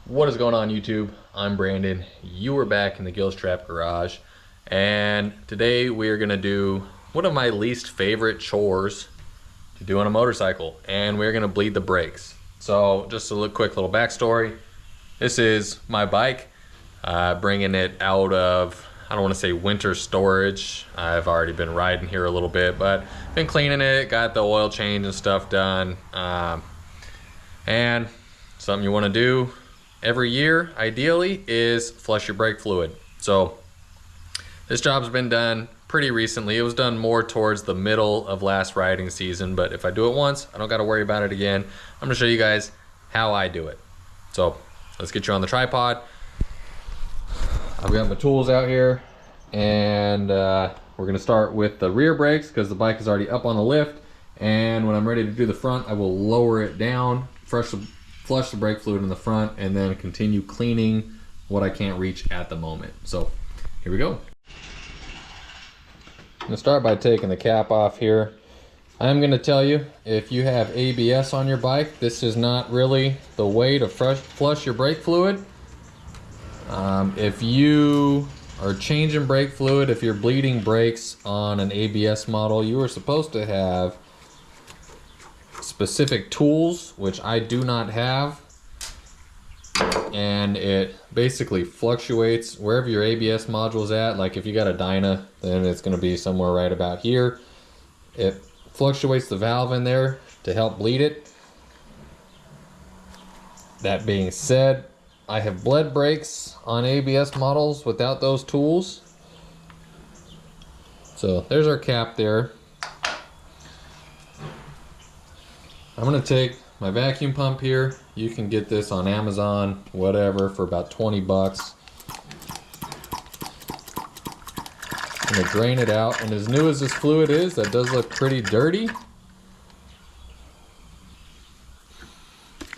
What is going on, YouTube? I'm Brandon. You are back in the Gills Trap Garage, and today we are going to do one of my least favorite chores to do on a motorcycle, and we're going to bleed the brakes. So just a quick little backstory. This is my bike, bringing it out of, I don't want to say winter storage. I've already been riding here a little bit, but been cleaning it, got the oil change and stuff done, and something you want to do every year, ideally, is flush your brake fluid. So this job's been done pretty recently. It was done more towards the middle of last riding season, but if I do it once, I don't got to worry about it again. I'm gonna show you guys how I do it. So let's get you on the tripod. I've got my tools out here, and we're gonna start with the rear brakes because the bike is already up on the lift, and when I'm ready to do the front, I will lower it down, flush the brake fluid in the front, and then continue cleaning what I can't reach at the moment. So here we go. I'm gonna start by taking the cap off here. I'm gonna tell you, if you have ABS on your bike, this is not really the way to flush your brake fluid. If you are changing brake fluid, if you're bleeding brakes on an ABS model, you are supposed to have specific tools, which I do not have, and it basically fluctuates wherever your ABS module is at. Like if you got a Dyna, then it's going to be somewhere right about here. It fluctuates the valve in there to help bleed it. That being said, I have bled brakes on ABS models without those tools. So there's our cap there. I'm gonna take my vacuum pump here. You can get this on Amazon, whatever, for about 20 bucks. I'm gonna drain it out, and as new as this fluid is, that does look pretty dirty.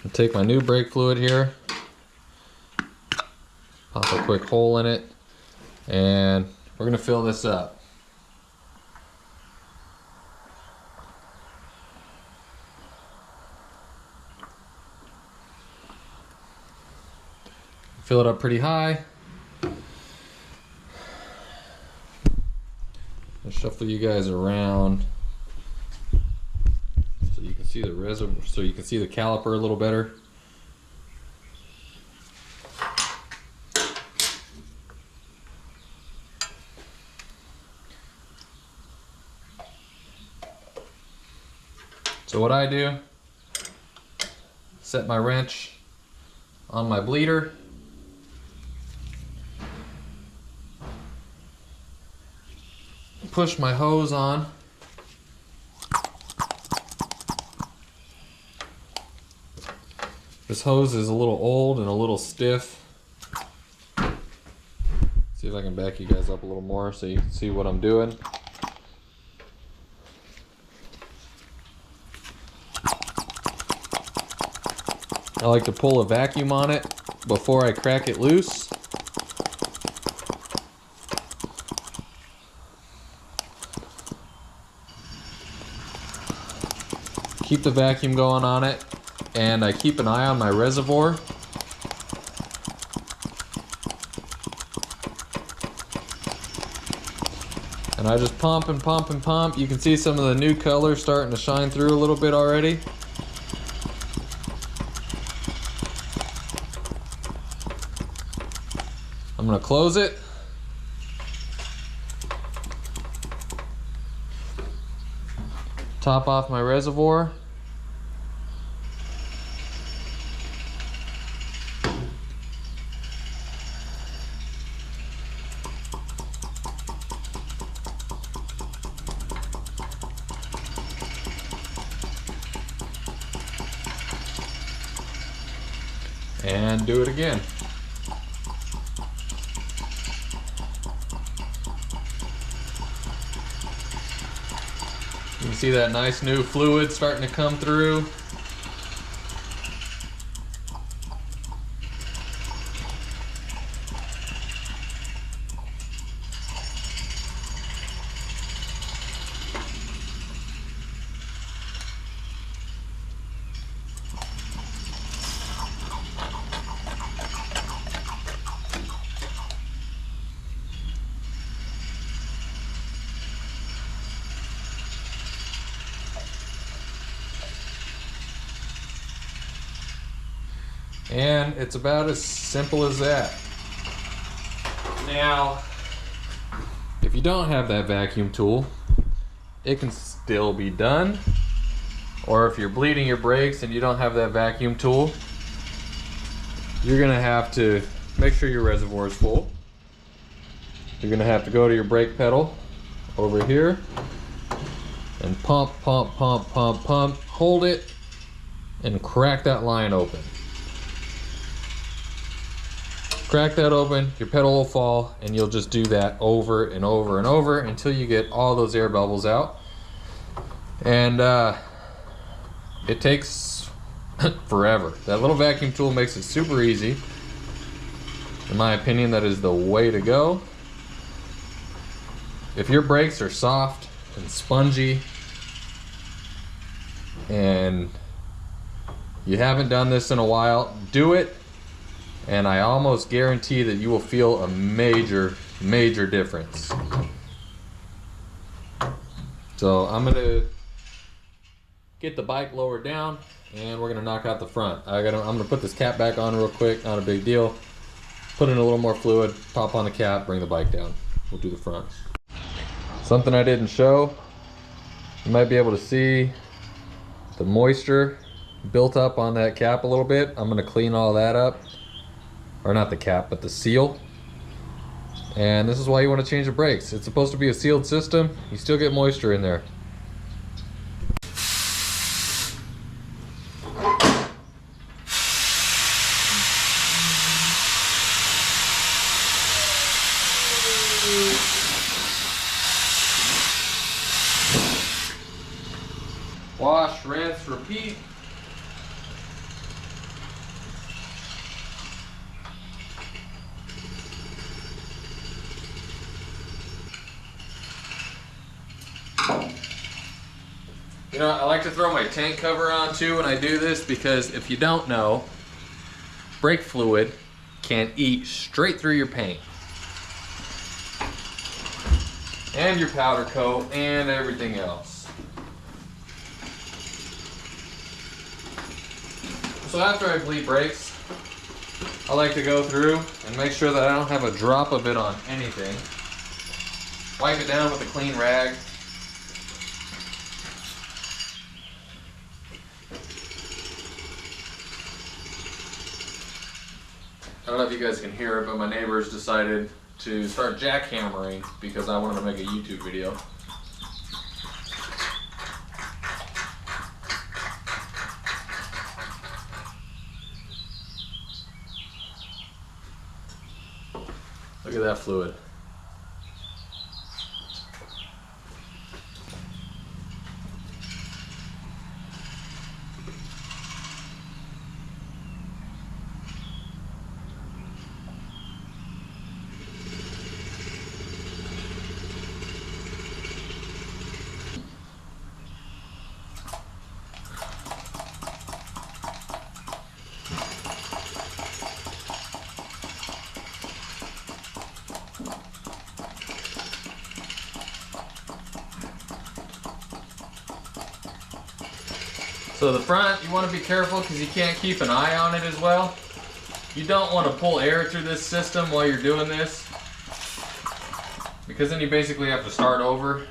I'll take my new brake fluid here, pop a quick hole in it, and we're gonna fill this up. Fill it up pretty high. I'll shuffle you guys around so you can see the reservoir, so you can see the caliper a little better. So what I do, set my wrench on my bleeder. Push my hose on. This hose is a little old and a little stiff. See if I can back you guys up a little more so you can see what I'm doing. I like to pull a vacuum on it before I crack it loose. Keep the vacuum going on it, and I keep an eye on my reservoir. And I just pump and pump and pump. You can see some of the new color starting to shine through a little bit already. I'm gonna close it. Top off my reservoir. And do it again. You can see that nice new fluid starting to come through. And it's about as simple as that. Now, if you don't have that vacuum tool, it can still be done. Or if you're bleeding your brakes and you don't have that vacuum tool, you're gonna have to make sure your reservoir is full. You're gonna have to go to your brake pedal over here and pump, pump, pump, pump, pump, hold it, and crack that line open. Crack that open, your pedal will fall, and you'll just do that over and over and over until you get all those air bubbles out. And it takes forever. That little vacuum tool makes it super easy. In my opinion, that is the way to go. If your brakes are soft and spongy and you haven't done this in a while, do it, and I almost guarantee that you will feel a major difference. So I'm gonna get the bike lowered down and we're gonna knock out the front. I'm gonna put this cap back on real quick, not a big deal. Put in a little more fluid, pop on the cap, bring the bike down. We'll do the front. Something I didn't show, you might be able to see the moisture built up on that cap a little bit. I'm gonna clean all that up. Or not the cap, but the seal. And this is why you want to change the brakes. It's supposed to be a sealed system. You still get moisture in there. Wash, rinse, repeat. You know, I like to throw my tank cover on too when I do this, because if you don't know, brake fluid can eat straight through your paint and your powder coat and everything else. So after I bleed brakes, I like to go through and make sure that I don't have a drop of it on anything. Wipe it down with a clean rag. I don't know if you guys can hear it, but my neighbors decided to start jackhammering because I wanted to make a YouTube video. Look at that fluid. So the front, you want to be careful because you can't keep an eye on it as well. You don't want to pull air through this system while you're doing this, because then you basically have to start over.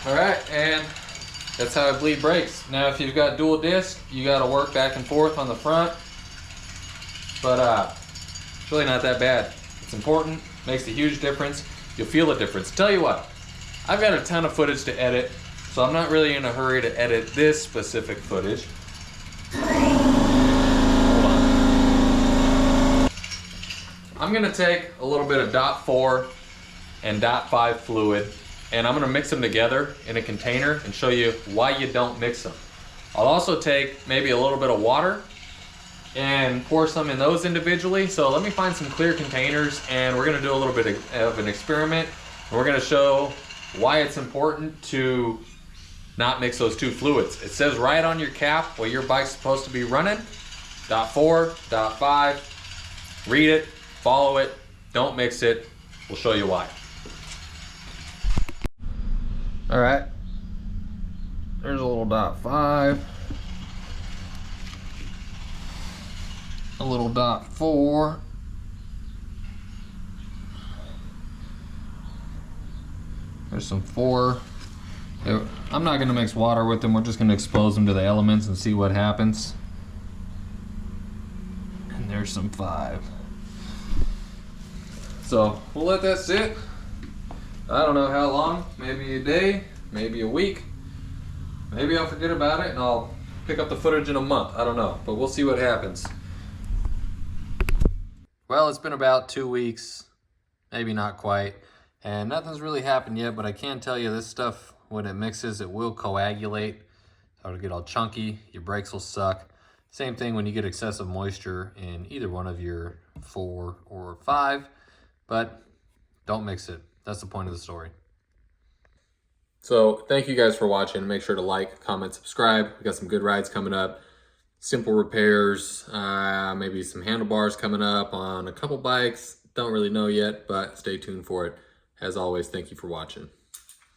All right, and that's how I bleed brakes. Now, if you've got dual disc, you got to work back and forth on the front, but it's really not that bad. It's important, makes a huge difference. You'll feel a difference. Tell you what, I've got a ton of footage to edit, so I'm not really in a hurry to edit this specific footage. Hold on. I'm gonna take a little bit of .4 and .5 fluid, and I'm gonna mix them together in a container and show you why you don't mix them. I'll also take maybe a little bit of water and pour some in those individually. So let me find some clear containers, and we're gonna do a little bit of an experiment. And we're gonna show why it's important to not mix those two fluids. It says right on your cap what your bike's supposed to be running, .4, .5. Read it, follow it, don't mix it. We'll show you why. All right, there's a little .5. A little .4. There's some 4. I'm not gonna mix water with them. We're just gonna expose them to the elements and see what happens. And there's some 5. So we'll let that sit. I don't know how long, maybe a day, maybe a week. Maybe I'll forget about it and I'll pick up the footage in a month. I don't know, but we'll see what happens. Well, it's been about 2 weeks, maybe not quite, and nothing's really happened yet, but I can tell you this stuff, when it mixes, it will coagulate. It'll get all chunky, your brakes will suck. Same thing when you get excessive moisture in either one of your 4 or 5, but don't mix it. That's the point of the story. So thank you guys for watching. Make sure to like, comment, subscribe. We got some good rides coming up. Simple repairs, maybe some handlebars coming up on a couple bikes. Don't really know yet, but stay tuned for it. As always, thank you for watching.